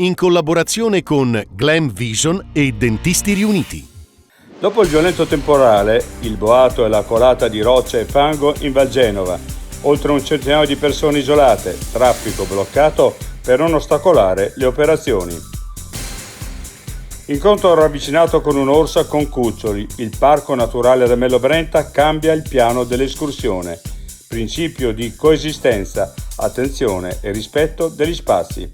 in collaborazione con Glam Vision e Dentisti Riuniti. Dopo il violento temporale, il boato e la colata di rocce e fango in Val Genova, oltre un centinaio di persone isolate, traffico bloccato per non ostacolare le operazioni. Incontro ravvicinato con un'orsa con cuccioli, il Parco Naturale Ramello Brenta cambia il piano dell'escursione. Principio di coesistenza, attenzione e rispetto degli spazi.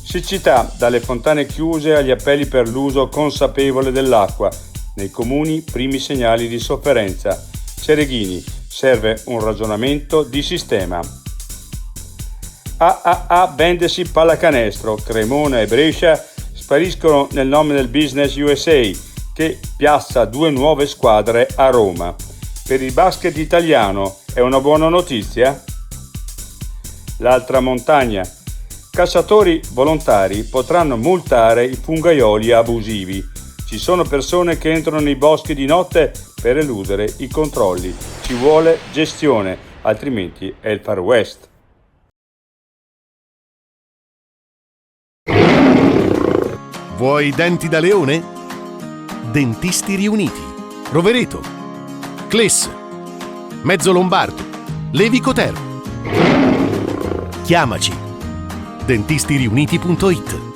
Siccità, dalle fontane chiuse agli appelli per l'uso consapevole dell'acqua. Nei comuni primi segnali di sofferenza. Cereghini, serve un ragionamento di sistema. AAA vendesi pallacanestro, Cremona e Brescia spariscono nel nome del Business USA che piazza 2 nuove squadre a Roma. Per il basket italiano è una buona notizia? L'altra montagna. Cacciatori volontari potranno multare i fungaioli abusivi. Ci sono persone che entrano nei boschi di notte per eludere i controlli. Ci vuole gestione, altrimenti è il Far West. Vuoi denti da leone? Dentisti Riuniti. Rovereto, Cles, Mezzo Lombardo, Levico Terme. Chiamaci. dentistiriuniti.it